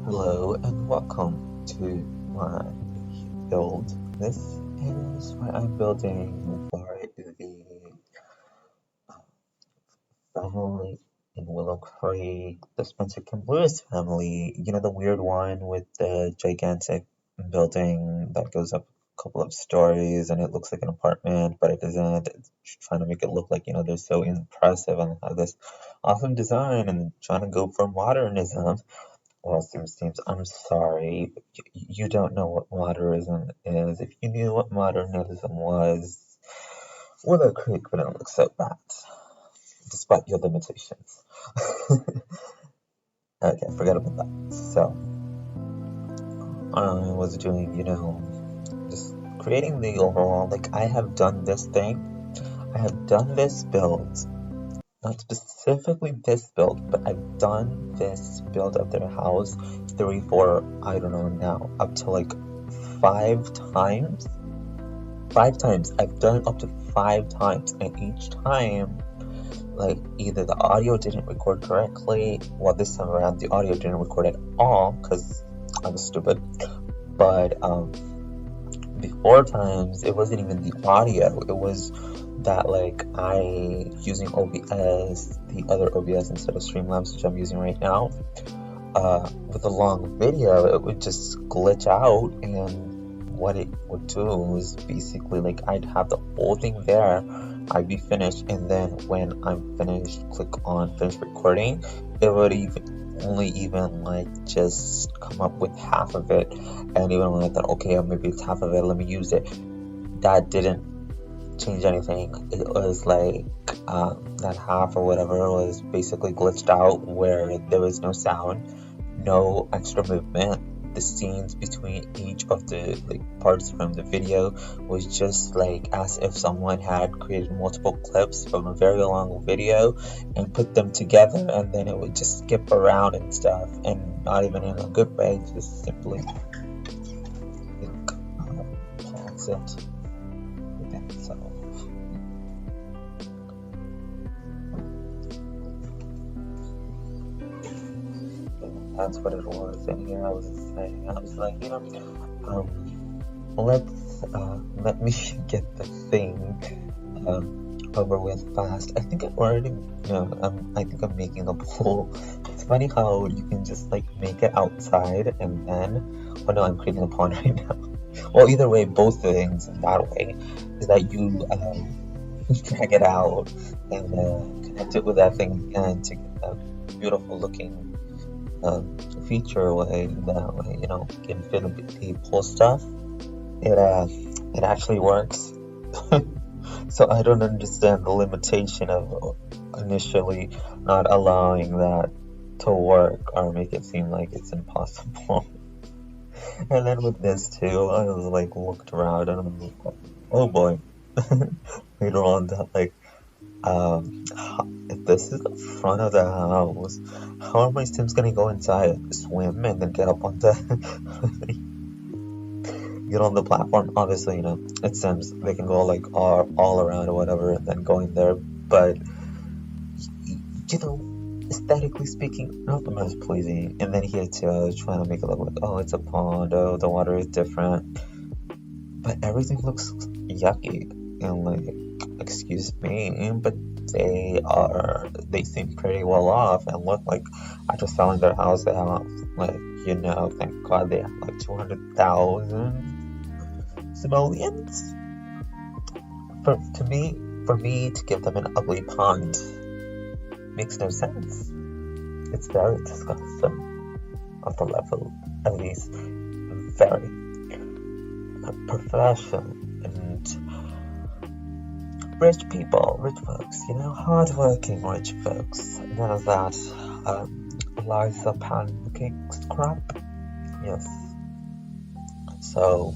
Hello and welcome to my build. This is what I'm building for the family in Willow Creek, the Spencer Kim Lewis family. You know, the weird one with the gigantic building that goes up a couple of stories and it looks like an apartment, but it isn't. It's trying to make it look like, they're so impressive and have this awesome design and trying to go for modernism. Well, seems, I'm sorry. You don't know what modernism is. If you knew what modernism was, Willow Creek wouldn't look so bad, despite your limitations. Okay, forget about that. So, I was doing, just creating the overall, like, I have done this thing. I have done this build. Not specifically this build, but I've done this build of their house 3, 4, I don't know now, up to like 5 times. 5 times. I've done it up to 5 times, and each time, like, either the audio didn't record correctly, well, this time around the audio didn't record at all because I was stupid. But before times, it wasn't even the audio. It was that like I using OBS, the other OBS instead of Streamlabs, which I'm using right now. With a long video, it would just glitch out, and what it would do was basically like I'd have the whole thing there, I'd be finished, and then when I'm finished, click on finish recording, it would even like just come up with half of it, and even when I thought, okay, maybe it's half of it, let me use it, that didn't change anything. It was like that half or whatever was basically glitched out, where there was no sound, no extra movement. The scenes between each of the parts from the video was just like as if someone had created multiple clips from a very long video and put them together, and then it would just skip around and stuff, and not even in a good way, just simply pause it. So that's what it was. And here I was saying, I was like, let me get the thing over with fast. I think I already, I think I'm making a pool. It's funny how you can just like make it outside and then, oh no, I'm creating a pond right now. Well, either way, both things that way is that you drag it out and connect it with that thing and to get that beautiful looking feature way, that way, can fit the pool stuff. It actually works. So I don't understand the limitation of initially not allowing that to work or make it seem like it's impossible. And then with this too, I was like looked around and I'm like, oh boy. Later on that like if this is the front of the house, how are my Sims gonna go inside, swim, and then get up on the get on the platform? Obviously, it Sims, they can go like all around or whatever, and then go in there. But aesthetically speaking, not the most pleasing. And then here too, I was trying to make it look like, oh, it's a pond, oh, the water is different, but everything looks yucky and like, excuse me, but they seem pretty well off and look like after selling their house they have like, thank God they have like 200,000 simoleons. For me to give them an ugly pond makes no sense. It's very disgusting on the level, at least very professional and rich folks, hardworking rich folks. None of that Liza pancakes crap. Yes. So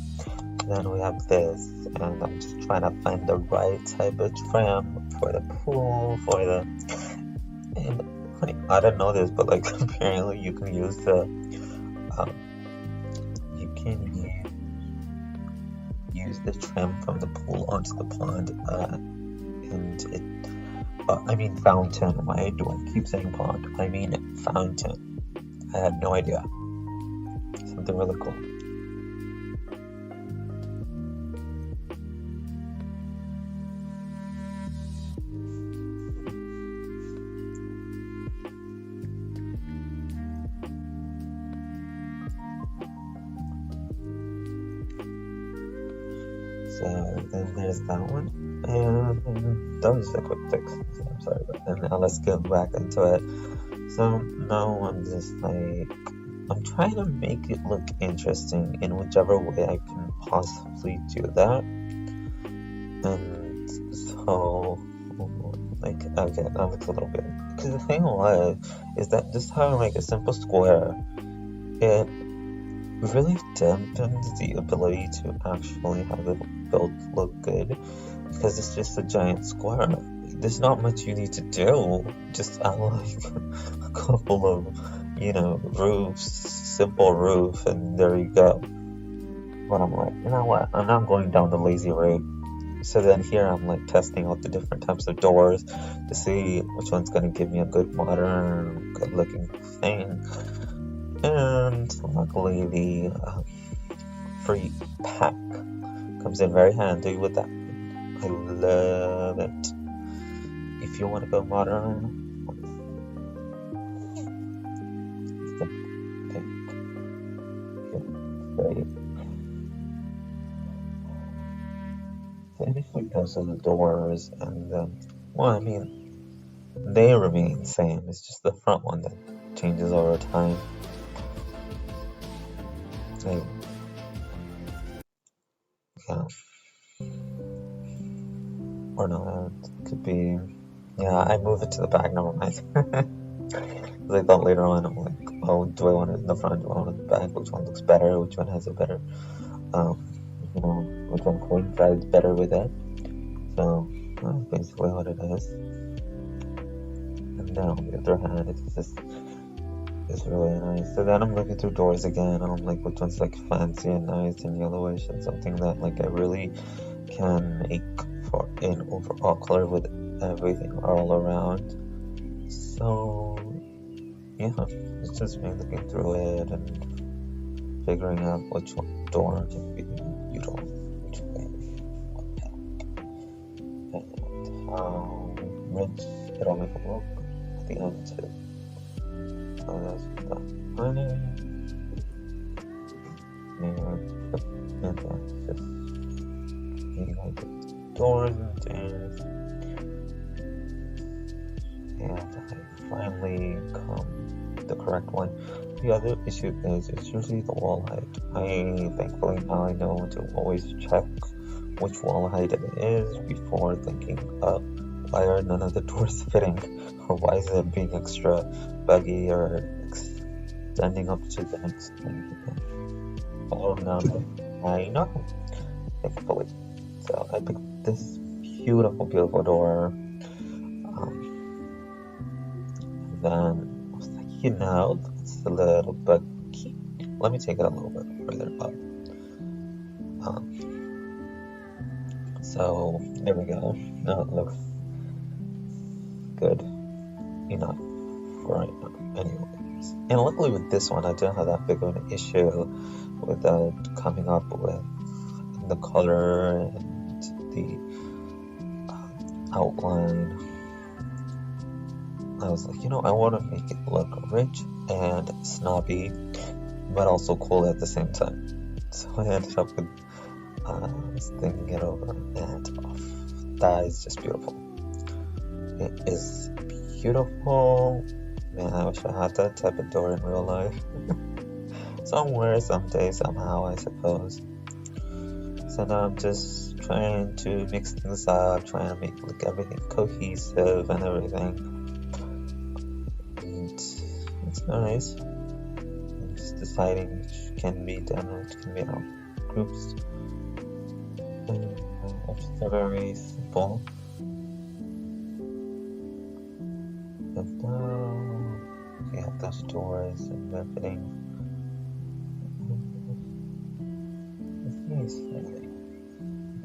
then we have this, and I'm just trying to find the right type of trim for the pool, and honey, I don't know this, but like apparently you can use the trim from the pool onto the pond, and I mean fountain. Why do I keep saying pond? I mean fountain. I had no idea. something really cool. So then there's that one. And that was just a quick fix. So I'm sorry about that. Now let's get back into it. So now I'm just like, I'm trying to make it look interesting in whichever way I can possibly do that. And so, like, okay, that looks a little bit. Because the thing is that just having like a simple square, it really dampens the ability to actually have it built look good. Because it's just a giant square. There's not much you need to do. Just add like a couple of, roofs, simple roof, and there you go. But I'm like, you know what? I'm not going down the lazy route. So then here I'm like testing out the different types of doors to see which one's gonna give me a good modern, good looking thing. And luckily the free pack comes in very handy with that. I love it. If you want to go modern, it's the pink. Great. So anything goes in the doors, and well, I mean, they remain the same. It's just the front one that changes over time. Like, yeah, or not. It could be. Yeah, I move it to the back. Never mind. Because I thought later on, I'm like, oh, do I want it in the front? Do I want it in the back? Which one looks better? Which one has a better, um, which one coincides better with it? So that's basically what it is. And then on the other hand, it's really nice. So then I'm looking through doors again, and I'm like, which one's like fancy and nice and yellowish and something that like I really can make for an overall color with everything all around. So yeah, it's just me looking through it and figuring out which one door can be beautiful, and how rich it'll make it look at the end too. So that's that. And that's just getting like the doors and things. And I finally come the correct one. The other issue is it's usually the wall height. Thankfully now I know to always check which wall height it is before thinking, why are none of the doors fitting? Or why is it being extra buggy or extending up to the next thing? Oh no, I know, thankfully. So I picked this beautiful, beautiful door. Then I was like, it's a little buggy. Let me take it a little bit further up. So there we go. Now it looks good enough for right now. Anyways, and luckily with this one, I didn't have that big of an issue without coming up with the color and the outline. I was like, I want to make it look rich and snobby, but also cool at the same time. So I ended up with thinking it over, and that is just beautiful. It is beautiful. Man, I wish I had that type of door in real life. Somewhere, someday, somehow, I suppose. So now I'm just trying to mix things up, trying to make like everything cohesive and everything. It's nice. I'm just deciding which can be done and which can be out groups. And options are very simple. And now we have those doors and everything.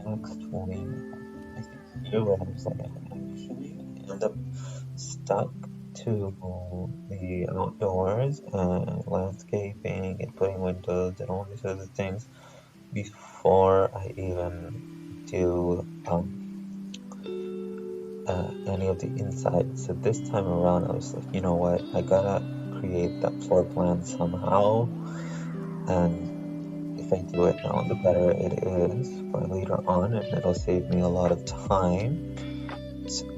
Next one, I think here where I'm saying I actually end up stuck to the outdoors and landscaping and putting windows and all these other things before I even do any of the inside. So this time around, I was like, you know what? I gotta create that floor plan somehow. And if I do it now, the better it is for later on, and it'll save me a lot of time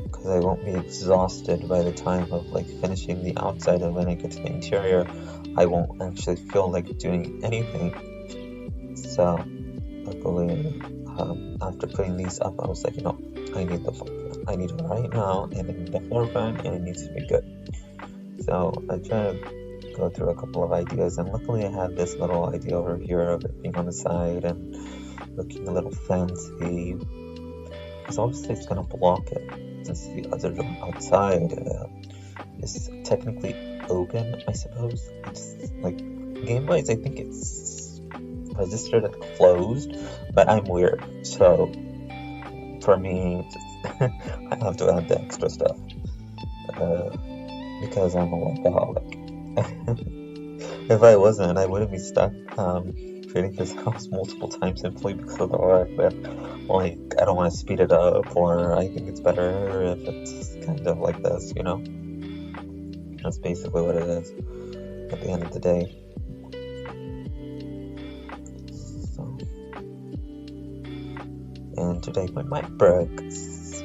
because I won't be exhausted by the time of like finishing the outside, and when I get to the interior, I won't actually feel like doing anything. So luckily, after putting these up, I was like, you know, I need the floor plan. I need it right now, and I need the floor plan, and it needs to be good. So I tried to go through a couple of ideas, and luckily I had this little idea over here of it being on the side and looking a little fancy. Because obviously it's gonna block it, since the other door outside is technically open, I suppose. It's like game-wise, I think it's registered as closed, but I'm weird, so for me, I have to add the extra stuff because I'm a workaholic. If I wasn't, I wouldn't be stuck creating this house multiple times simply because of the work. But like, I don't want to speed it up, or I think it's better if it's kind of like this, you know? That's basically what it is at the end of the day. So, and today with my breaks.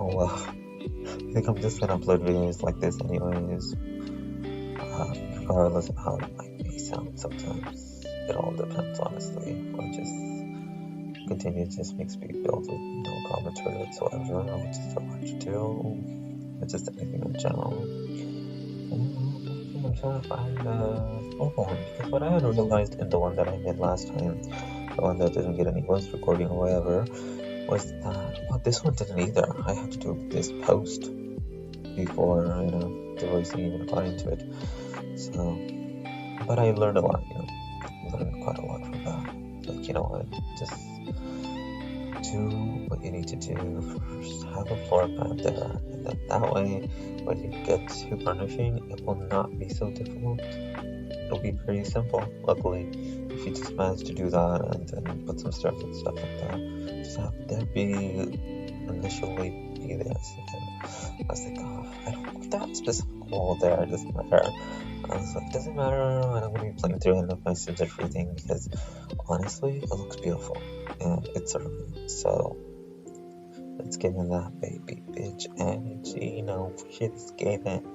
Oh well, I think I'm just gonna upload videos like this anyways, regardless of how it may sound sometimes. It all depends, honestly. Or just continue to just make speed builds with no commentary whatsoever, which is so hard to do. But just anything in general. I'm trying to find another one, because what I had realized in the one that I made last time, the one that didn't get any voice recording or whatever, was that, well, this one didn't either. I had to do this post before, you know, the voicing even got into it. So, but I learned a lot, you know, learned quite a lot from that. Like, you know what, just do what you need to do first. Have a floor plan there, and then that way, when you get to furnishing, it will not be so difficult. It'll be pretty simple, luckily, if you just manage to do that and then put some stuff and stuff like that. Just have there initially be this. And I was like, oh, I don't want that specific wall there, it doesn't matter. I was like, it doesn't matter, and I'm going to be playing through it with my Sims and everything, because honestly, it looks beautiful, and it's a room, so let's give it that baby bitch energy, you know, shit's given.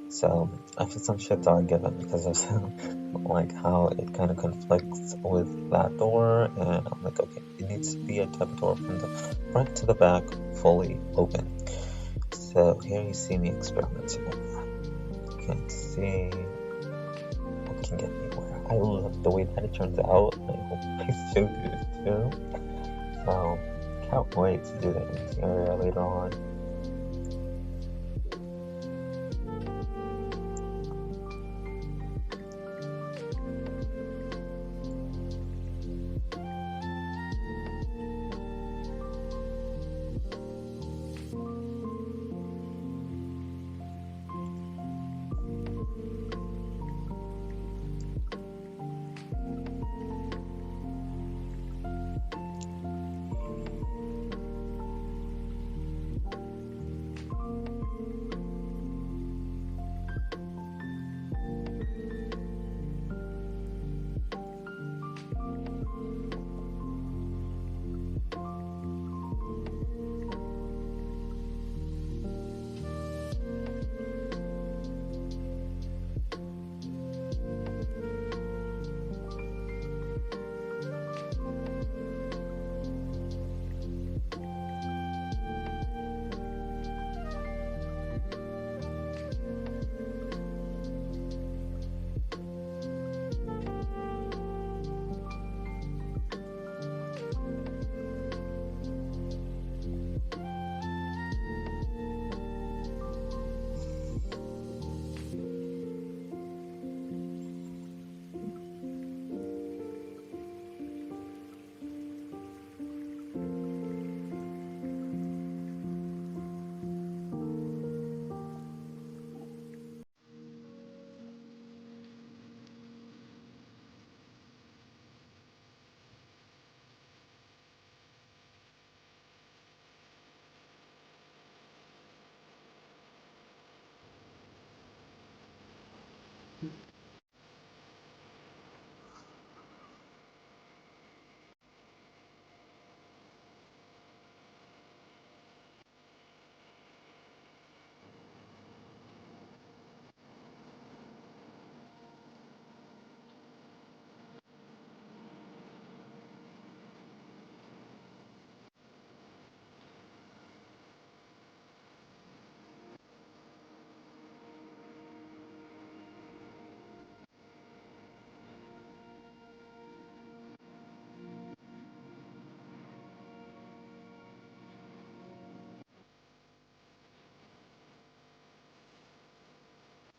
So I feel some shits are given because of like how it kind of conflicts with that door, and I'm like, okay, it needs to be a type of door from the front to the back, fully open. So here you see me experimenting with that. You can see what can get me where. I love the way that it turns out, and I hope I still do it too. So can't wait to do the interior later on.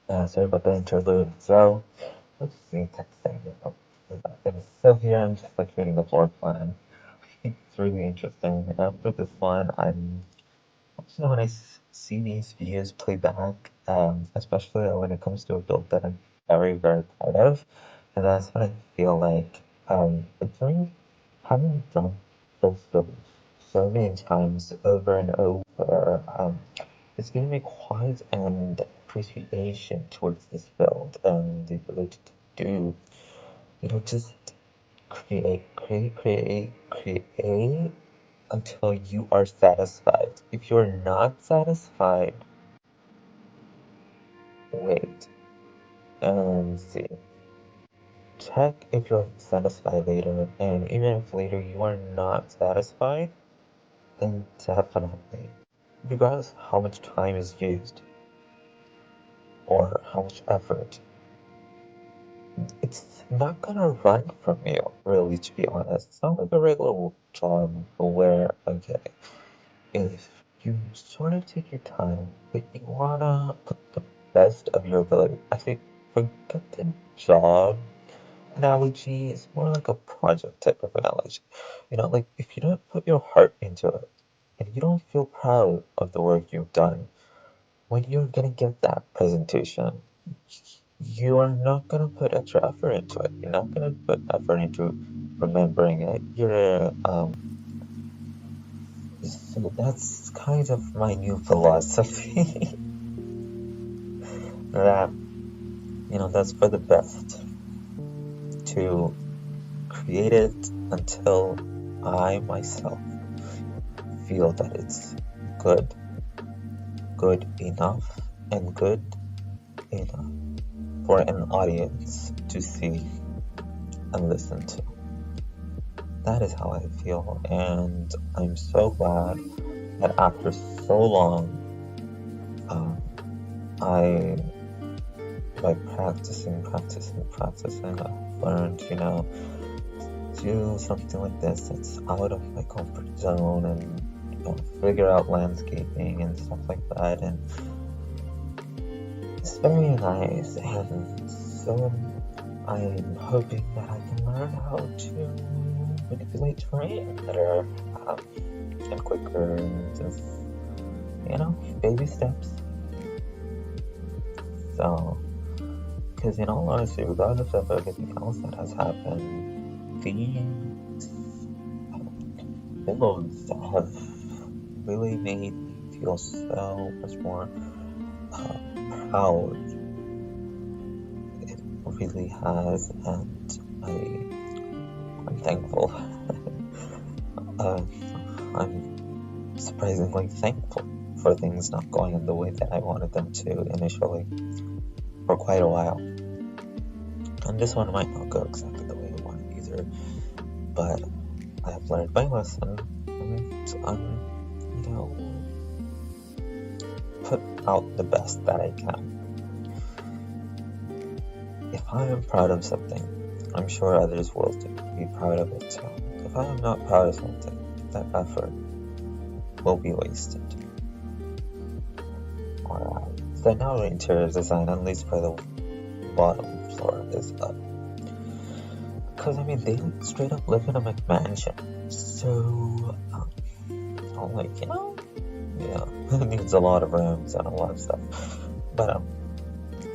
Sorry about the interlude. So, let's see, texting. So here I'm just like reading the floor plan. It's really interesting. After this one, when I see these videos play back, especially when it comes to a build that I'm very, very proud of, and that's what I feel like. It's really having done those builds so many times over and over. It's given me quite an appreciation towards this build and the ability to do, just create until you are satisfied. If you're not satisfied, wait and see. Check if you're satisfied later, and even if later you are not satisfied, then definitely, regardless of how much time is used or how much effort, it's not gonna run from you, really, to be honest. It's not like a regular job where, okay, if you sort of take your time, but you wanna put the best of your ability, I think forget the job analogy. It's more like a project type of analogy. Like if you don't put your heart into it and you don't feel proud of the work you've done, when you're gonna give that presentation, you are not gonna put extra effort into it. You're not gonna put effort into remembering it. So that's kind of my new philosophy. that that's for the best to create it until I myself feel that it's good, good enough, and good enough for an audience to see and listen to. That is how I feel, and I'm so glad that after so long, um, I, by practicing, I've learned, do something like this that's out of my comfort zone and figure out landscaping and stuff like that. And it's very nice. And so I'm hoping that I can learn how to manipulate terrain better and quicker and just, baby steps. So, because in all honesty, regardless of everything else that has happened, these billows have really made me feel so much more proud. It really has, and I'm thankful. I'm surprisingly thankful for things not going in the way that I wanted them to initially for quite a while. And this one might not go exactly the way I wanted either, but I have learned my lesson, and put out the best that I can. If I am proud of something, I'm sure others will be proud of it too. If I am not proud of something, that effort will be wasted. Alright, so now interior design, at least for the bottom floor, is up. Because, they straight up live in a McMansion. So, I'm like, it needs a lot of rooms and a lot of stuff. But,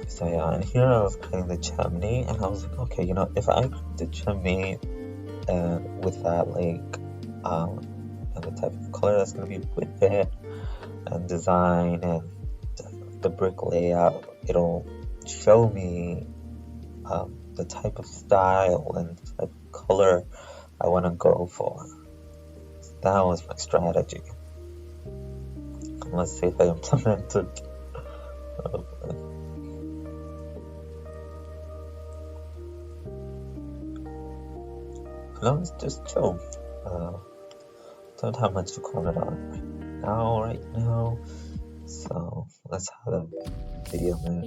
so yeah, and here I was creating the chimney, and I was like, okay, if I create the chimney with that, and the type of color that's going to be with it, and design, and the brick layout, it'll show me the type of style and the type of color I want to go for. That was my strategy. And let's see if I implement it. No, it's just chill. Don't have much to comment on right now. So let's have the video move.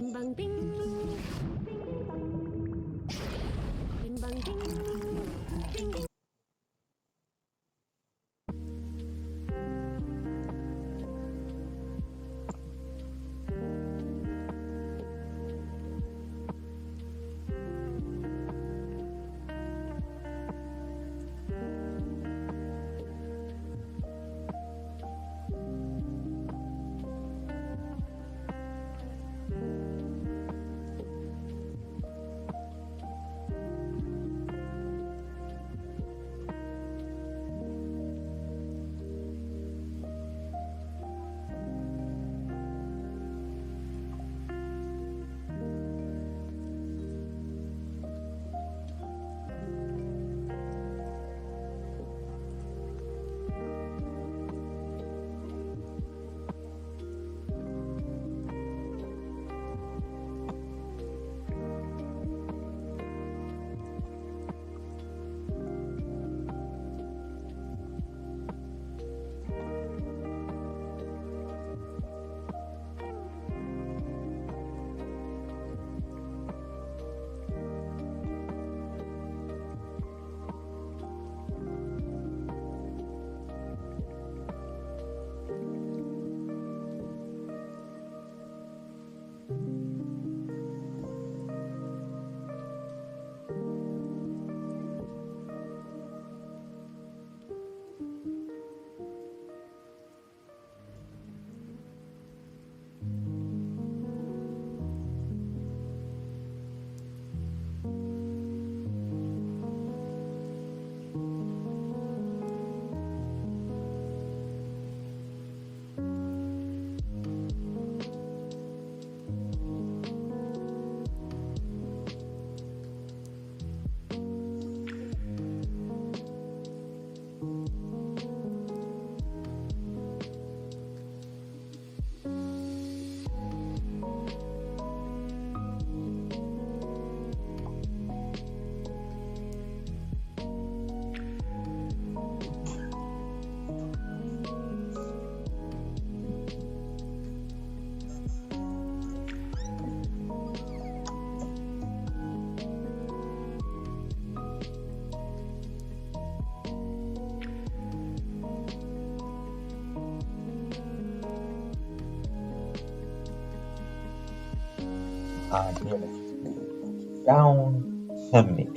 down chimney.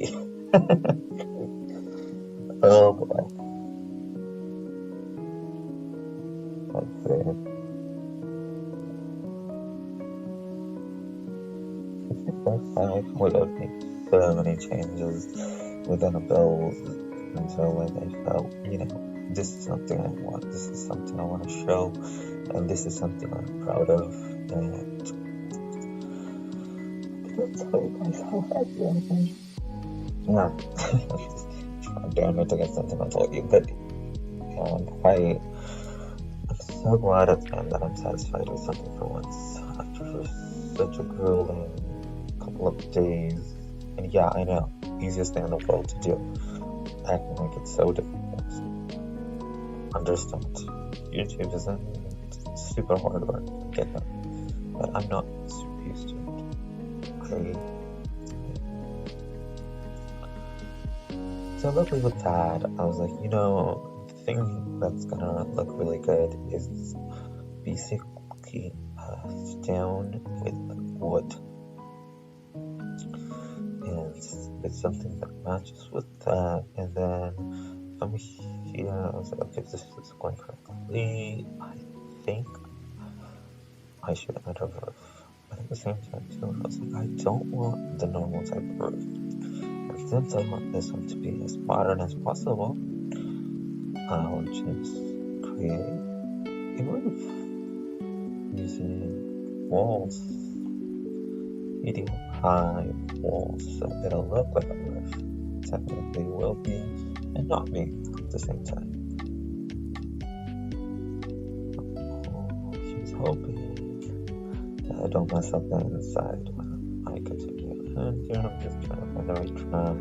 Oh boy, let's see. It's the first time without making so many changes within a build until like I felt, this is something I want, this is something I want to show, and this is something I'm proud of, and I'm sorry guys how happy I am. Yeah, I'm trying not to get sentimental, but I'm so glad at the end that I'm satisfied with something for once after such a grueling couple of days. And yeah, I know, easiest thing in the world to do, acting like it's so difficult. Understand, YouTube isn't super hard work, I get that, but I'm not super used to it. So luckily with that, I was like, the thing that's gonna look really good is basically stone with wood. And it's something that matches with that. And then from here, I was like, okay, if this is going correctly, I think I should add a roof. But at the same time, too, I was like, I don't want the normal type of roof. And since I want this one to be as modern as possible, I'll just create a roof using walls, medium high walls, so it'll look like a roof. Technically will be, and not be at the same time. He's hoping that I don't mess up the inside when I continue. And here I'm just trying to find the right trim,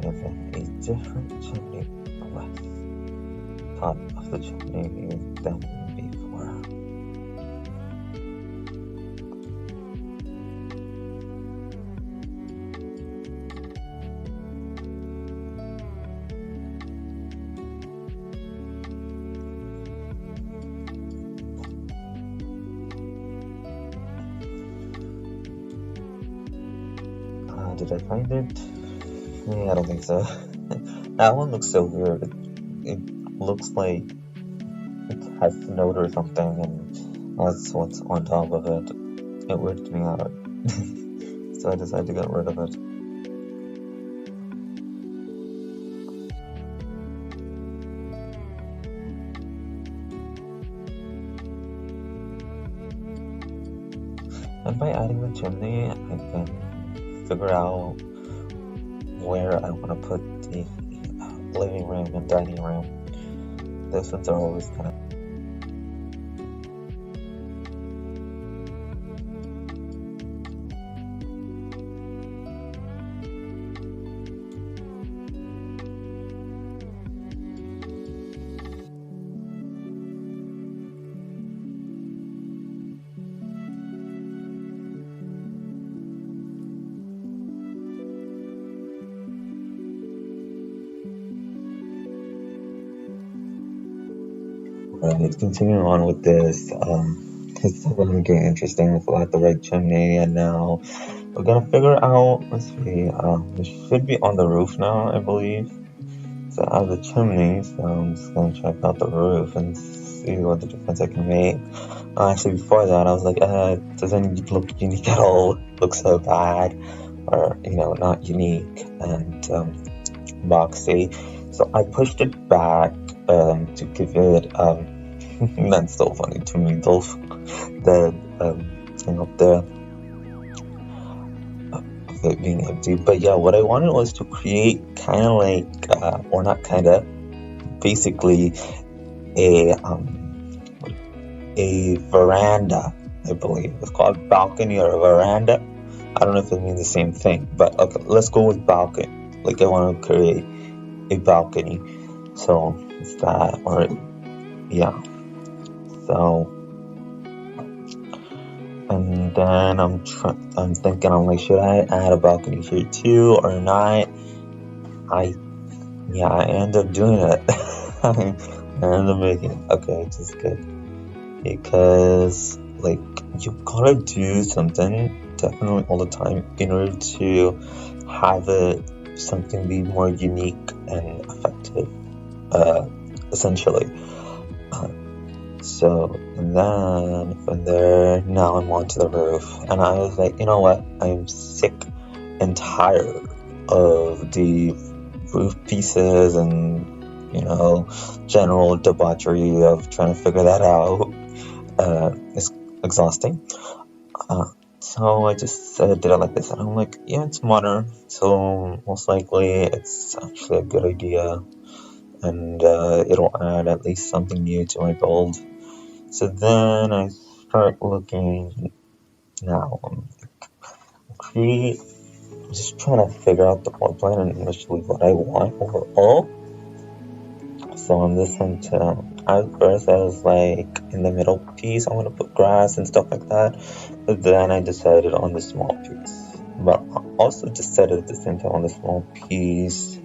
and then a different chimney west top of the chimney than before. Did I find it? I don't think so. That one looks so weird. It looks like it has snowed or something, and that's what's on top of it. It weirded me out. So I decided to get rid of it. And by adding the chimney, I can figure out where I want to put the living room and dining room. Those ones are always kind of. Right, continuing on with this, it's going to get interesting if we got the right chimney, and now we're gonna figure out, let's see, it should be on the roof now, I believe. So I have the chimney, so I'm just gonna check out the roof and see what the difference I can make. Actually, before that, I was like, it doesn't look unique at all, it looks so bad, or, not unique, and, boxy. So I pushed it back, to give it, that's so funny to me, the thing up there of it being empty. But yeah, what I wanted was to create kind of like, or not kind of, basically a veranda, I believe. It's called balcony or a veranda. I don't know if it means the same thing, but okay, let's go with balcony. Like I want to create a balcony. So it's that, or yeah. So, and then I'm thinking, I'm like, should I add a balcony here too or not? I end up doing it. I end up making it. Okay, which is good, because like you gotta do something definitely all the time in order to have it something be more unique and effective, uh, essentially. Uh, so then from there, now I'm onto the roof, and I was like, you know what? I'm sick and tired of the roof pieces and general debauchery of trying to figure that out. It's exhausting. Uh, so I just did it like this, and I'm like, yeah, it's modern, so most likely it's actually a good idea, and it'll add at least something new to my build. So then I start looking now. I'm just trying to figure out the floor plan and initially what I want overall. So I'm listening to, at first I was like, in the middle piece, I want to put grass and stuff like that. But then I decided on the small piece. But I also decided at the same time on the small piece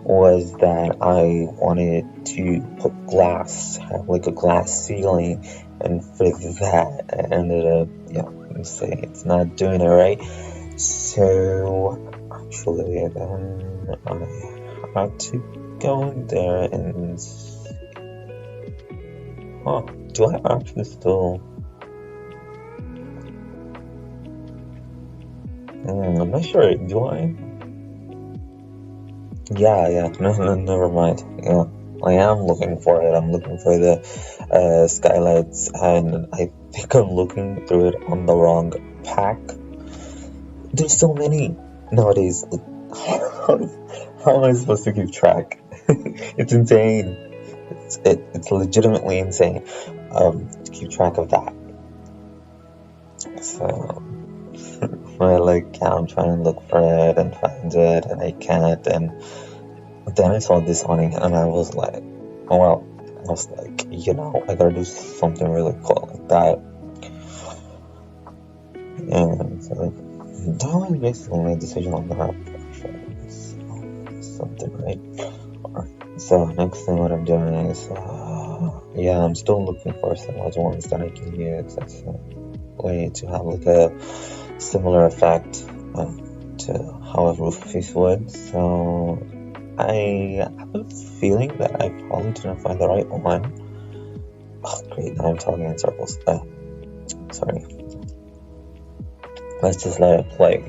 was that I wanted to put glass, have like a glass ceiling. And for that, I ended up, saying it's not doing it right. So actually, then I had to go in there and do I actually still? I'm not sure. Do I? Yeah. No, never mind. Yeah, I am looking for it. I'm looking for the skylights, and I think I'm looking through it on the wrong pack. There's so many nowadays. How am I supposed to keep track? It's insane. It's legitimately insane to keep track of that. So I'm trying to look for it and find it, and I can't. And then I saw this awning, and I was like, oh well. I was like, I gotta do something really cool like that. And so that was basically my decision on that. Something, right? Alright. So next thing what I'm doing is, I'm still looking for some other ones that I can use as a way to have like a similar effect to how a roof piece would. So I have a feeling that I probably didn't find the right one. Oh, great, now I'm talking in circles. Sorry. Let's just let it play.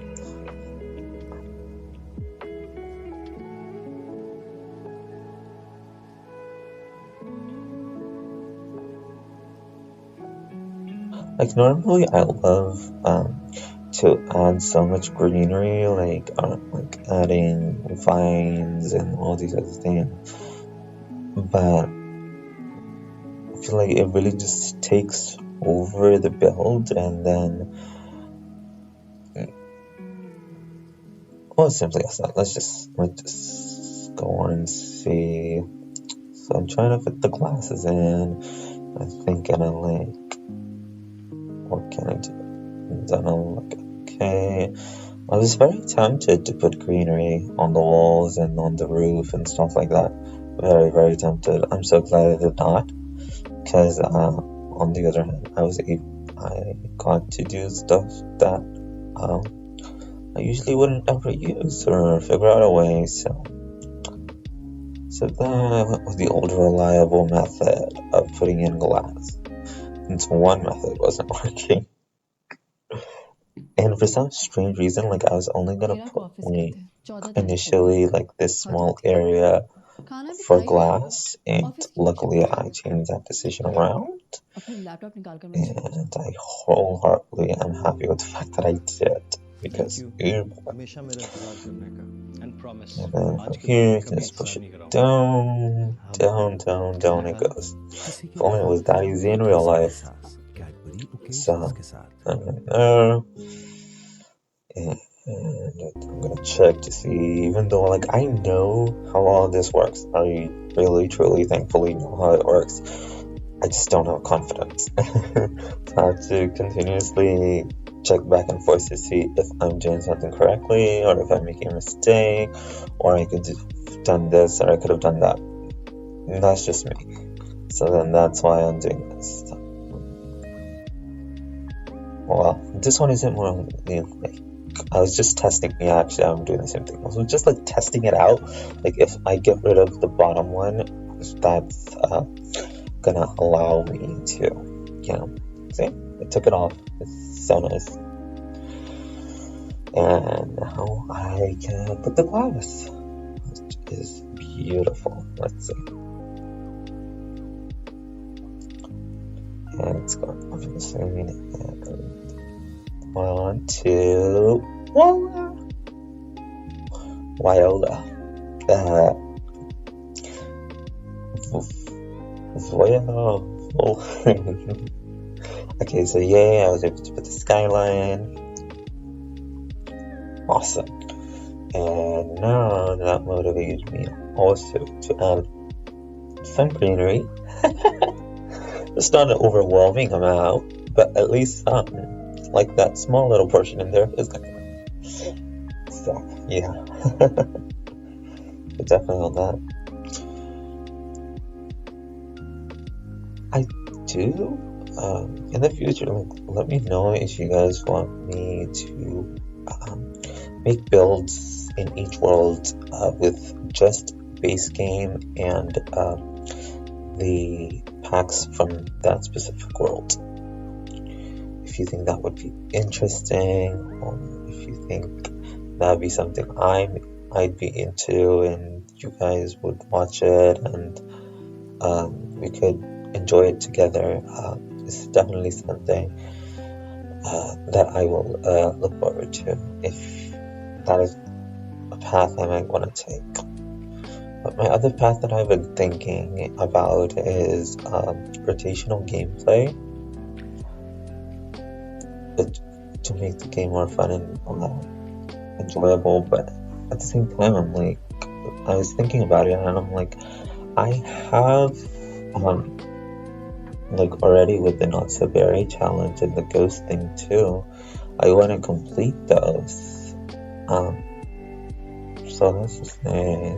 Like normally I love to add so much greenery, like adding vines and all these other things, but I feel like it really just takes over the build, and then simply as that. Let's just go on and see. So I'm trying to fit the glasses in. I'm thinking of like, what can I do? And then I'm like, okay. I was very tempted to put greenery on the walls and on the roof and stuff like that. Very, very tempted. I'm so glad I did not, because on the other hand, I got to do stuff that I usually wouldn't ever use or figure out a way. So then I went with the old reliable method of putting in glass. Since one method wasn't working. And for some strange reason, like I was only gonna put initially like this small area for glass, and luckily I changed that decision around, and I wholeheartedly am happy with the fact that I did, because and then from here you can just push it down it goes. If only it was that easy in real life. So there. And I'm gonna check to see, even though like I know how all of this works, I really truly thankfully know how it works, I just don't have confidence. So I have to continuously check back and forth to see if I'm doing something correctly, or if I'm making a mistake, or I could have done this, or I could have done that. And that's just me. So then that's why I'm doing this. well, this one isn't really like, I was just testing. Yeah, actually, I'm doing the same thing. I was just like testing it out. Like if I get rid of the bottom one, if that's gonna allow me to, see, I took it off. It's so nice. And now I can put the glass, which is beautiful. Let's see. And it's going off in the screen. And 1, 2, voila! Viola. Okay, so yay, I was able to put the skyline. Awesome. And now that motivated me also to add some greenery. It's not an overwhelming amount, but at least something. Like that small little portion in there is gonna. So, yeah. Definitely on that. I do. In the future, let me know if you guys want me to make builds in each world with just base game and the packs from that specific world. If you think that would be interesting, or if you think that would be something I'd be into and you guys would watch it and we could enjoy it together, it's definitely something that I will look forward to, if that is a path I might want to take. But my other path that I've been thinking about is rotational gameplay, to make the game more fun and enjoyable. But at the same time, I was thinking about it and I'm like, I have already with the Not So Berry challenge and the ghost thing too, I want to complete those. So let's just say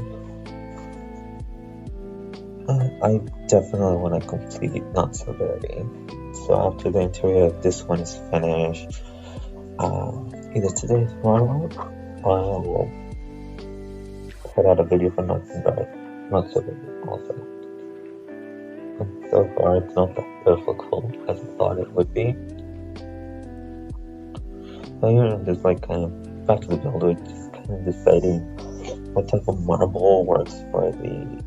I definitely want to complete Not So Berry. So after the interior of this one is finished, either today or tomorrow, I will put out a video for Not So Berry also. And so far, it's not that difficult as I thought it would be. So here, just like kind of back to the build, we're just kind of deciding what type of marble works for the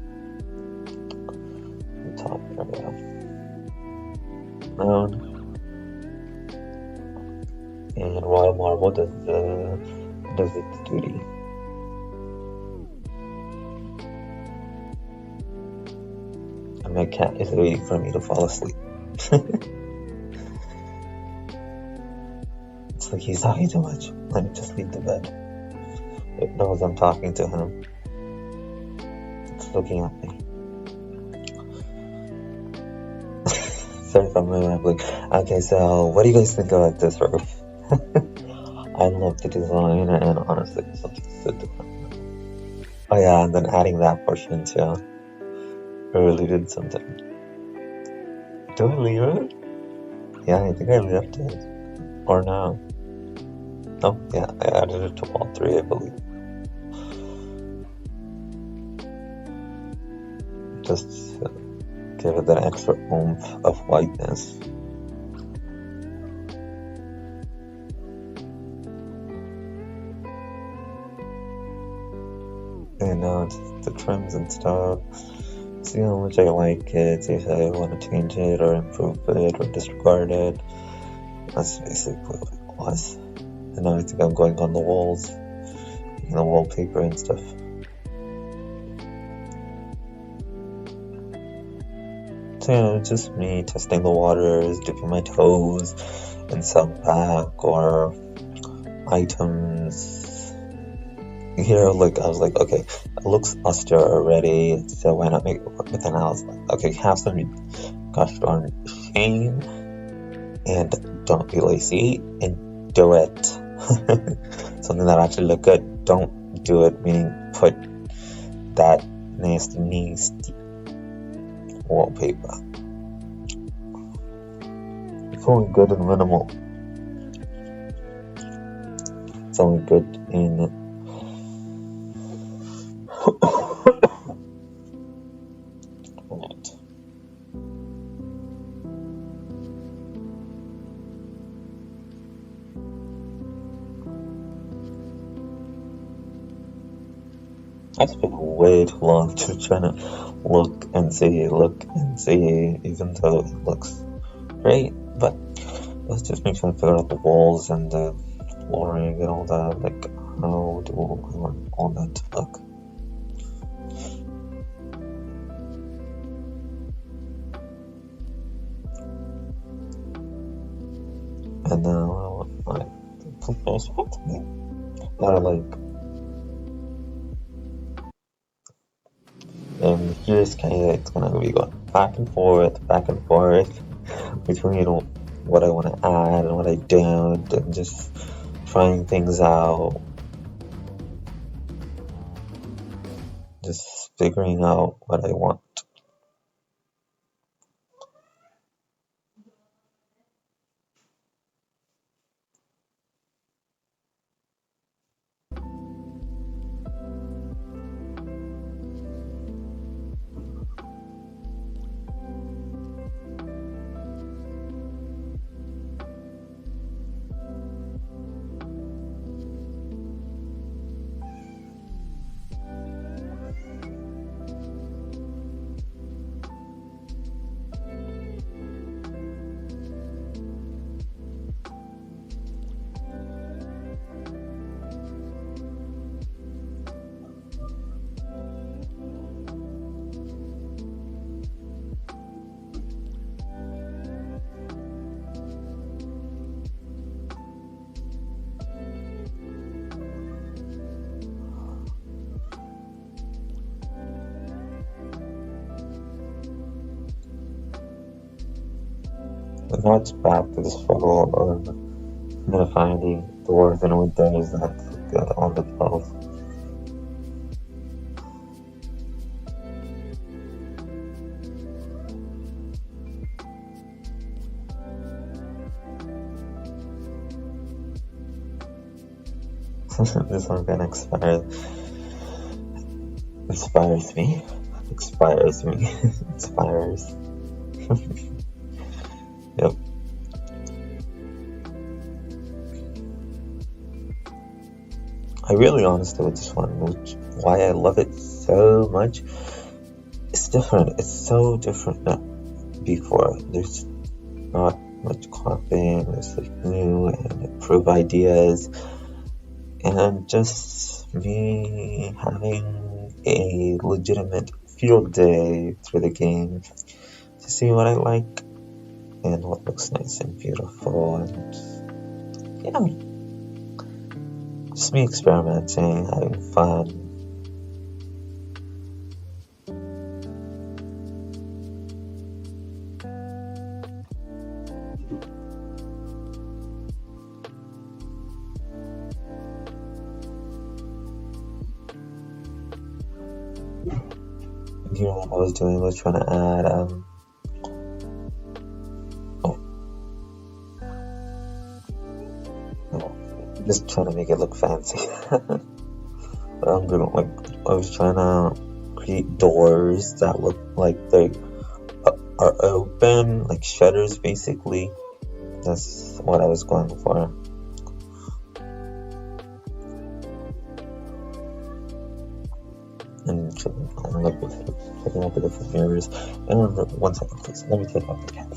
top area. And Royal Marble does its duty. And my cat is waiting for me to fall asleep. It's like he's talking too much. Let me just leave the bed. It knows I'm talking to him. It's looking at me. Sorry if I'm rambling. Okay, so what do you guys think about this roof? I love the design, and honestly, it's something so different. Oh yeah, and then adding that portion too. I really did something. Do I leave it? Yeah, I think I left it. Or no? Oh, yeah, I added it to all three, I believe. Just give it that extra oomph of whiteness. And now it's the trims and stuff. See how much I like it, see if I want to change it or improve it or disregard it. That's basically what it was. And now I think I'm going on the walls, the wallpaper and stuff. So yeah, it's just me testing the waters, dipping my toes in some pack or items. Here, like, I was like, okay, it looks austere already, so why not make it work? But then I was like, okay, have some gosh darn shame and don't be lazy and do it. Something that actually look good. Don't do it, meaning put that nasty wallpaper. It's only good and minimal. so good in it. I spent way too long just trying to look and see, even though it looks great. But let's just make sure to figure out the walls and the flooring and all that. Like, how do I want all that to look? And now, like, that are like, and here's kind of it's gonna be going back and forth between what I want to add and what I don't, and just trying things out, just figuring out what I want. And now it's back to the struggle of finding doors and windows that look good on the 12. This one kind of inspires me. Inspires. Yep. I really honestly with this one, why I love it so much. It's different. It's so different than before. There's not much copying. There's like new and improved ideas, and just me having a legitimate field day through the game to see what I like and what looks nice and beautiful, and yeah, just me experimenting, having fun. Here what I was doing was trying to add just trying to make it look fancy. I'm gonna I was trying to create doors that look like they are open, like shutters basically. That's what I was going for. And checking out the different mirrors. And 1 second, please. Let me take off the cap.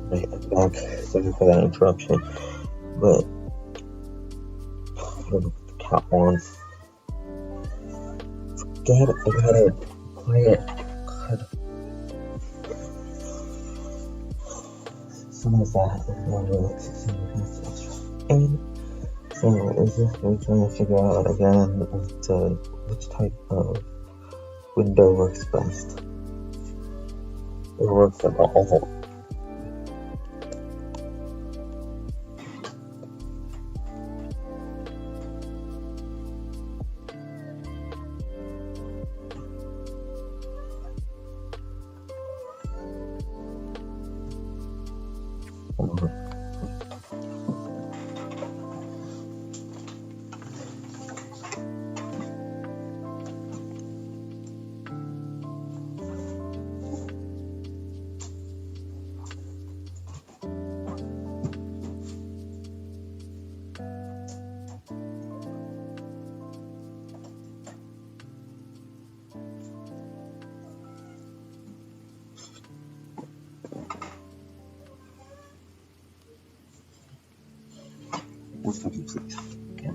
Right, I'm back. Sorry for that interruption. But I don't know what the cat wants. Forget it. I gotta play it. God. Some of that. And so it's just we're trying to figure out again which type of window works best. It works at all. One second, please. Okay.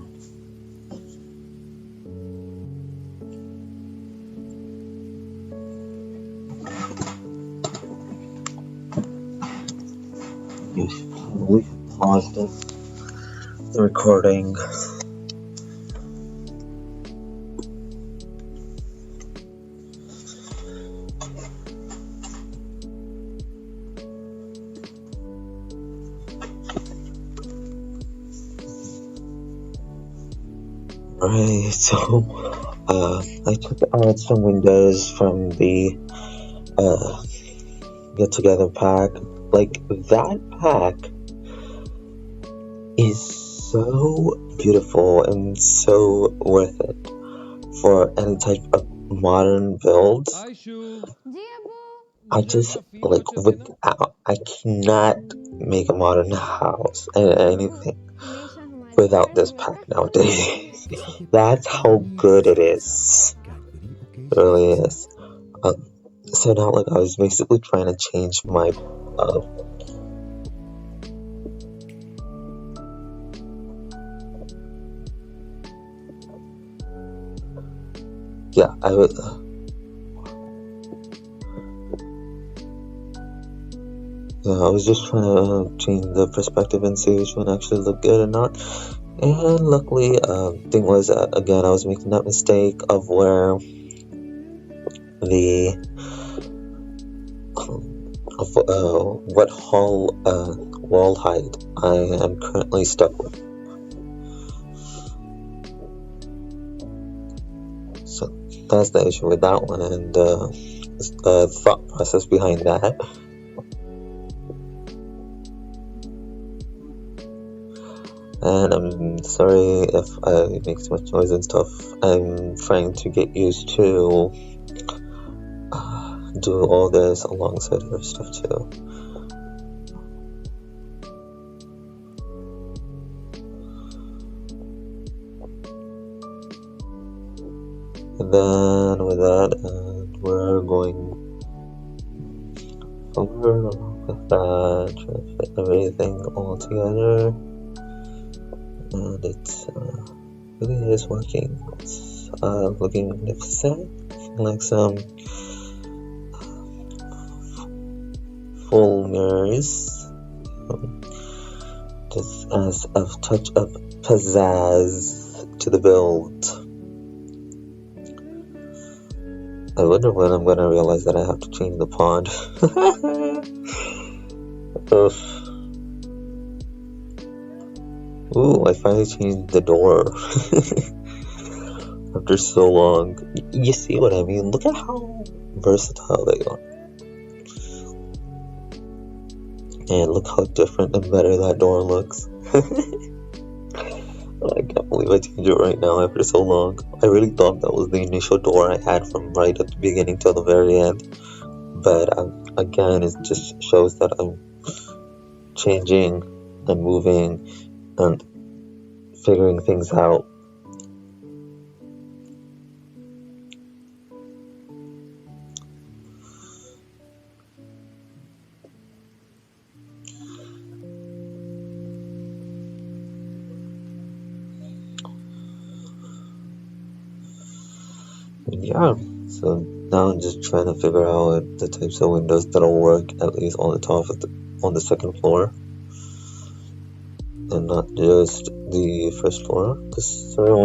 You should probably pause the recording. Right, so I took out some windows from the get together pack. Like, that pack is so beautiful and so worth it for any type of modern builds. I just like I cannot make a modern house and anything without this pack nowadays. That's how good it is. It really is. So now, like, I was basically trying to change my I was just trying to change the perspective and see which one actually looked good or not. And luckily, thing was, again, I was making that mistake of where the what wall height I am currently stuck with. So that's the issue with that one, and the thought process behind that. And I'm sorry if I make too much noise and stuff. I'm trying to get used to do all this alongside other stuff too. And then with that, we're going over with that, trying to fit everything all together. And it really is working. It's looking magnificent, like some full mirrors, just as a touch of pizzazz to the build. I wonder when I'm gonna realize that I have to change the pond. Ooh, I finally changed the door. After so long. You see what I mean? Look at how versatile they are. And look how different and better that door looks. I can't believe I changed it right now after so long. I really thought that was the initial door I had from right at the beginning till the very end. But again, it just shows that I'm changing and moving and figuring things out. Yeah, so now I'm just trying to figure out the types of windows that'll work at least on the top of on the second floor. and not just the first floor, because certain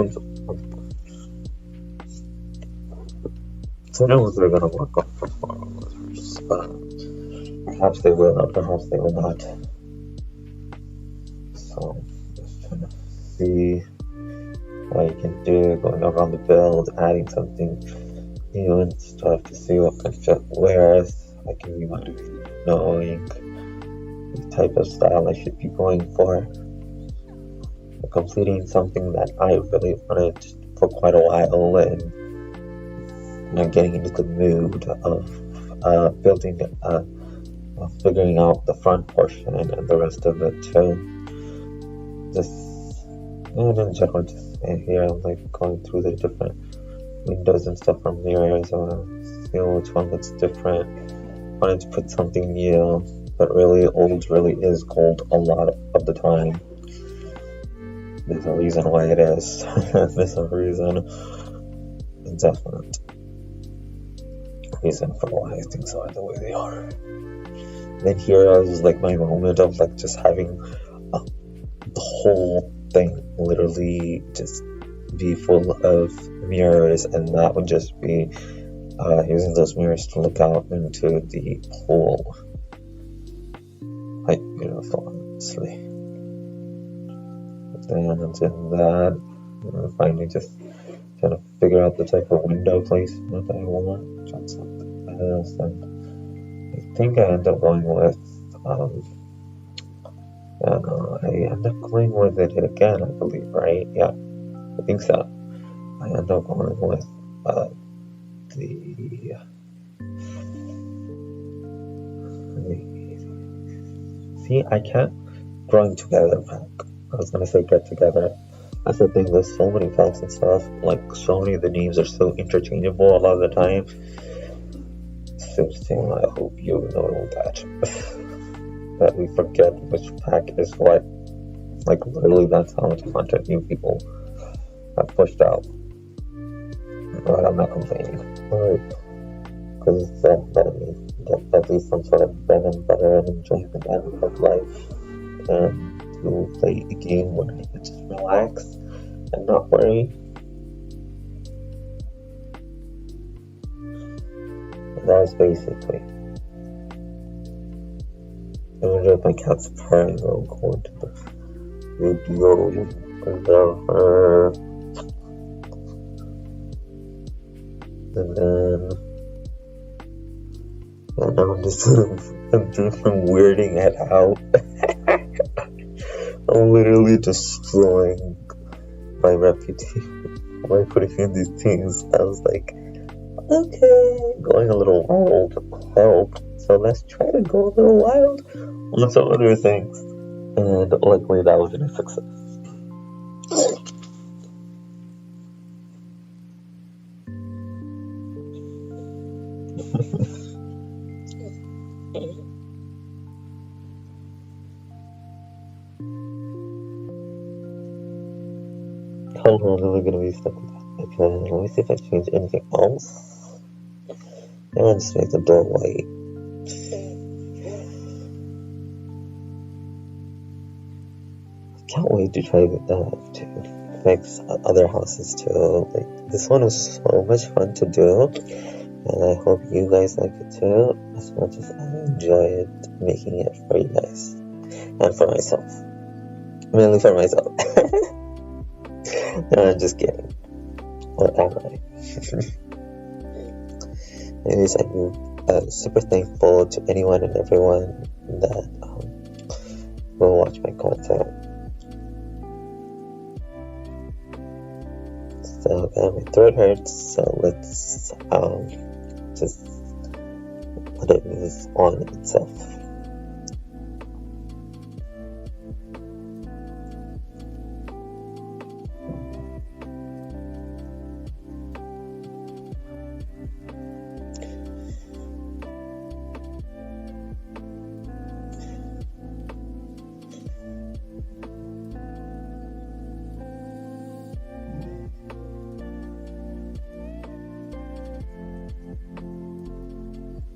ones are gonna work on first floor. Perhaps they will, or perhaps they will not. So just trying to see what you can do, going around the build, adding something new and stuff to see what can fit where. I can be motivated knowing the type of style I should be going for. Completing something that I really wanted for quite a while, and getting into the mood of building, figuring out the front portion and the rest of it too. Just, and in general, just here I'm like going through the different windows and stuff from mirrors, or seeing which one looks different. Wanted to put something new, but really old really is gold a lot of the time. There's a reason why it is. There's a reason, a definite reason for why things are the way they are. Then here was like my moment of like just having the whole thing literally just be full of mirrors, and that would just be using those mirrors to look out into the pool. Quite beautiful, honestly. Then in that, finally just trying to figure out the type of window placement I want. Try something else, and I think I end up going with I end up going with it again, I believe, right? Yeah, I think so. I end up going with see, I can't growing together pack. I was gonna say get together. That's the thing, there's so many packs and stuff, like so many of the names are so interchangeable a lot of the time. Simpson, I hope you know that. That we forget which pack is what. Like literally that's how much content new people have pushed out. But I'm not complaining. Because it's let me get at least some sort of bread and butter and enjoyment out of life. And to play a game where I can just relax and not worry. That was basically. I wonder if my cat's purring or going to the video whatever. And now I'm just I'm weirding it out. I'm literally destroying my reputation by putting in these things. I was like, okay, going a little wild helped, so let's try to go a little wild on some other things. And luckily that was a success. Hold on, am I gonna be stuck with that? Okay, let me see if I change anything else. I'm gonna just make the door white. I can't wait to try that to make other houses too. Like this one was so much fun to do, and I hope you guys like it too, as much as I enjoyed making it for you guys and for myself. Mainly for myself. No, I'm just kidding. Or am I? Anyways, I'm super thankful to anyone and everyone that will watch my content. So my throat hurts, so let's just let it move on itself.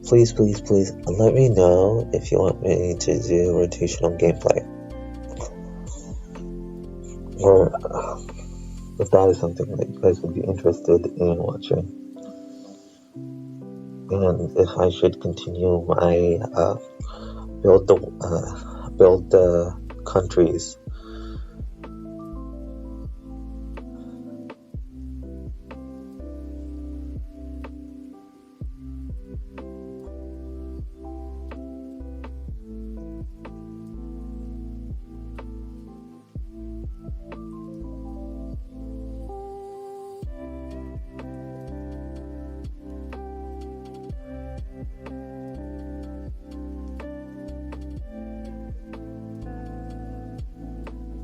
Please let me know if you want me to do rotational gameplay. or if that is something that you guys would be interested in watching, and if I should continue my build the countries.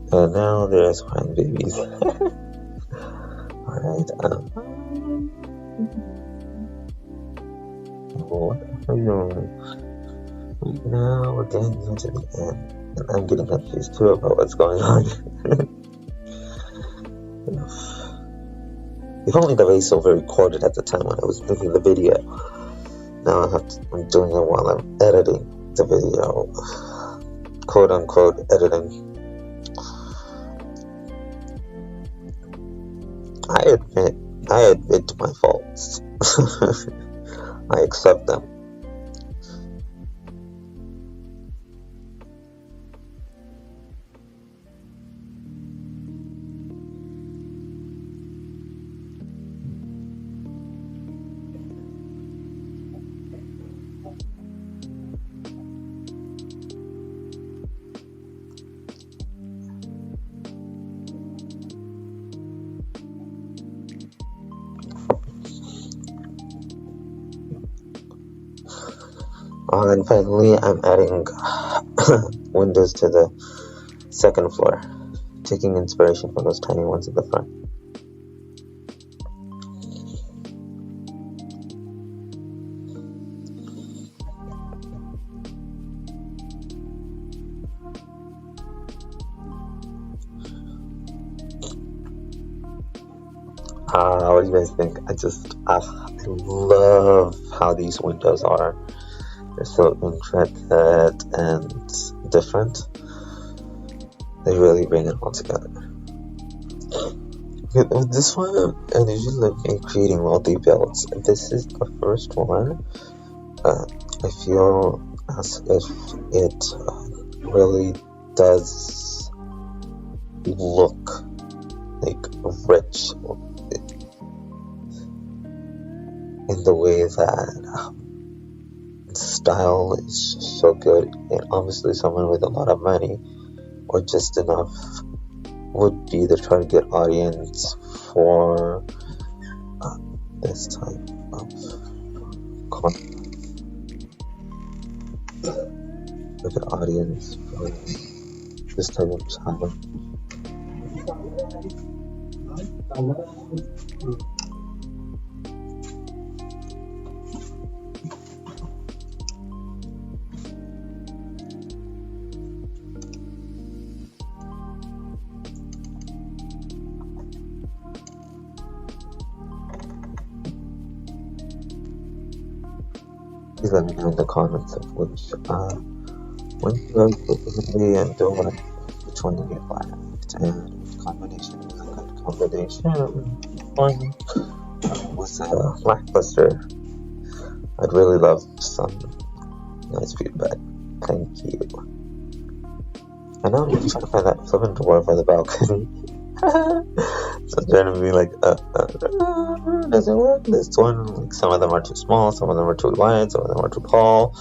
And now there's crying babies. Alright, what are you doing? Now we're getting into the end, and I'm getting confused too about what's going on. If only the voiceover recorded at the time when I was making the video. Now I'm doing it while I'm editing the video, quote unquote editing. I admit to my faults. I accept them. And finally, I'm adding windows to the second floor, taking inspiration from those tiny ones at the front. What do you guys think? I love how these windows are. They're so intricate and different. They really bring it all together. With this one, I usually like creating multi-builds. This is the first one. I feel as if it really does look like rich in the way that style is so good, and obviously someone with a lot of money or just enough would be the target audience for this type of content. Target audience for this type of style. Please let me know in the comments of which window specifically and which one you liked and which combination was a good combination. One was lackluster. I'd really love some nice feedback. Thank you. And now I'm just trying to find that flipping door for the balcony. So I'm trying to be like, does it work? This one, like, some of them are too small, some of them are too wide, some of them are too tall.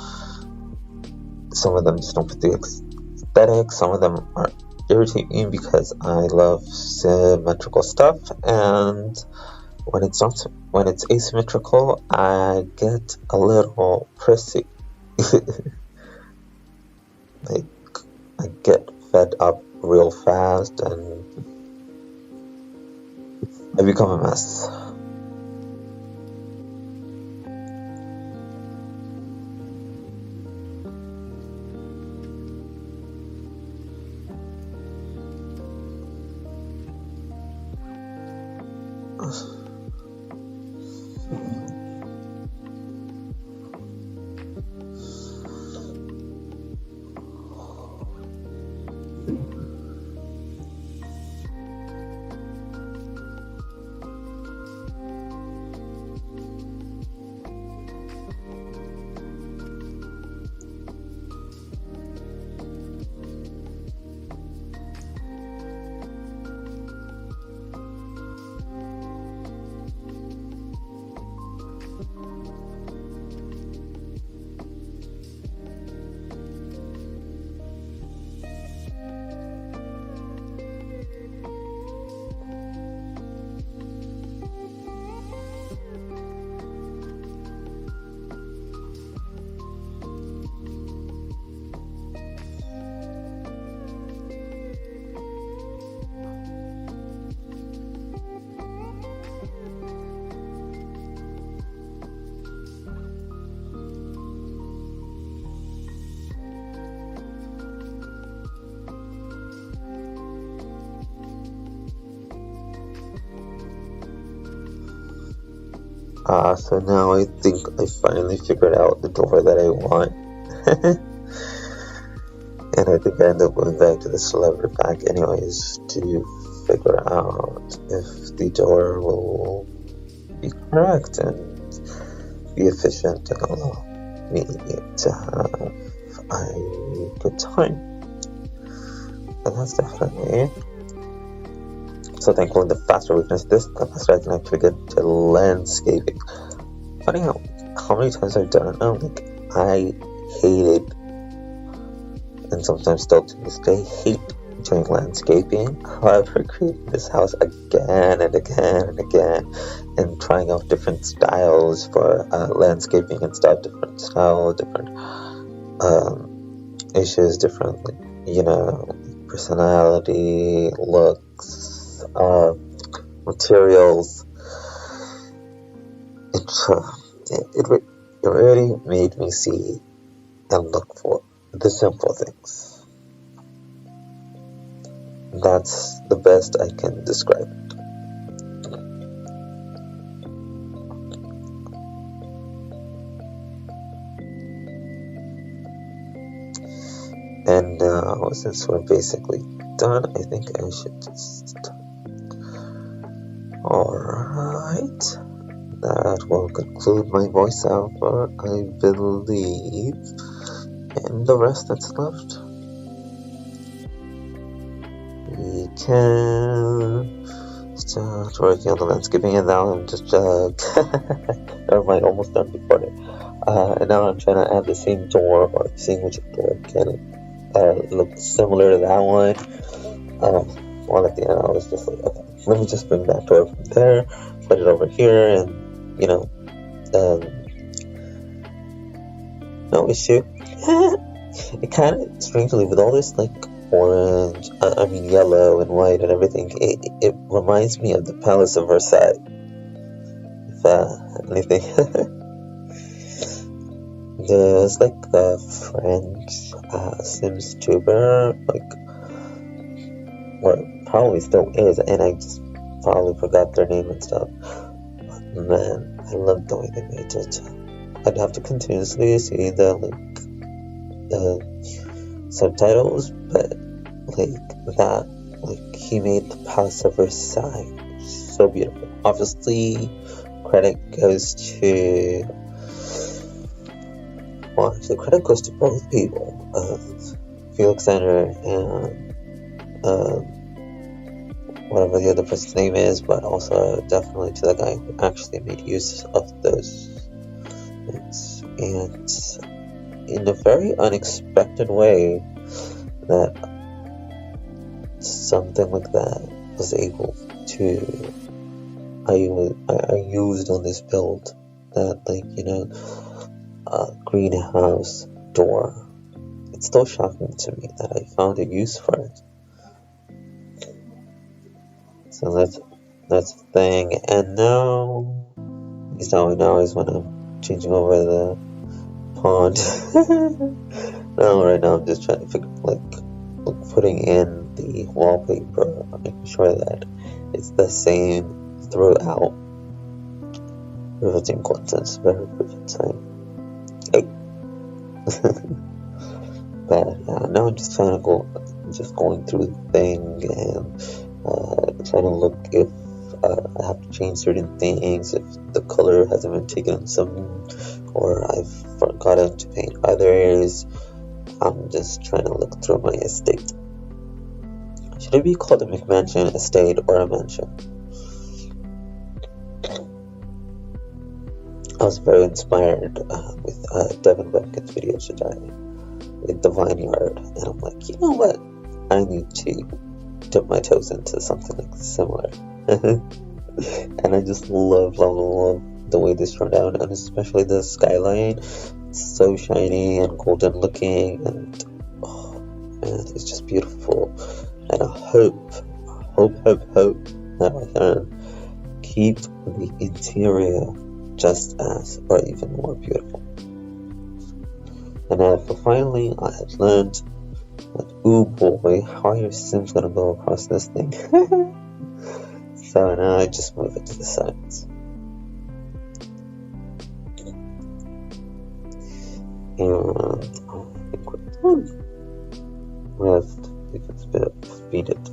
Some of them just don't fit the aesthetic. Some of them are irritate me because I love symmetrical stuff, and when it's asymmetrical, I get a little prissy. Like, I get fed up real fast and I become a mess. So now I think I finally figured out the door that I want. And I think I end up going back to the celebrity pack anyways to figure out if the door will be correct and be efficient and allow me to have a good time. And that's definitely. So thankfully, the faster we finish this, the faster I can actually get to landscaping. Funny how many times I've done it now. Like, I hated, and sometimes still to this day, hate doing landscaping. However, creating this house again and again and again, and trying out different styles for landscaping and stuff, different style, different issues, different, personality, looks, materials. It really made me see and look for the simple things. That's the best I can describe it. And now, since we're basically done, I think I should just... Alright. That will conclude my voiceover, I believe. And the rest that's left, we can start working on the landscaping, and now I'm just never mind, almost done before it. And now I'm trying to add the same door, or seeing which door can look similar to that one. Well, at the end I was just like, okay, let me just bring that door from there, put it over here, and no issue. It kind of strangely, with all this like orange, yellow and white and everything, it reminds me of the Palace of Versailles, if anything. There's like the French Sims tuber, or probably still is, and I just probably forgot their name and stuff. Man, I love the way they made it. I'd have to continuously see the subtitles, but he made the Palace of Versailles so beautiful. Obviously, credit goes to both people, Felix and whatever the other person's name is, but also definitely to the guy who actually made use of those things, and in a very unexpected way, that something like that was able to I used on this build, that greenhouse door. It's still shocking to me that I found a use for it. So that's the thing. And now is when I'm changing over the pond. Right now I'm just trying to figure, putting in the wallpaper, making sure that it's the same throughout. Riveting content, very riveting. But yeah, now I'm just trying to just going through the thing and trying to look if I have to change certain things, if the color hasn't been taken on some, or I've forgotten to paint others. I'm just trying to look through my estate. Should it be called a McMansion, estate, or a mansion? I was very inspired with Devin Beckett's video today with the Vineyard, and I'm like, you know what? I need to dip my toes into something like similar. And I just love the way this turned out, and especially the skyline. It's so shiny and golden looking, and oh man, it's just beautiful. And I hope that I can keep the interior just as, or even more beautiful. And finally, I have learned that, ooh boy, how are your Sims gonna go across this thing? So now I just move it to the sides. And I think we're done. Rest. We can speed it.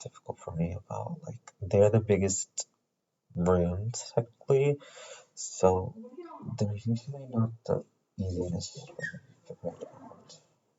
difficult for me about. Like, they're the biggest rooms technically, so they're usually not the easiest for me to rent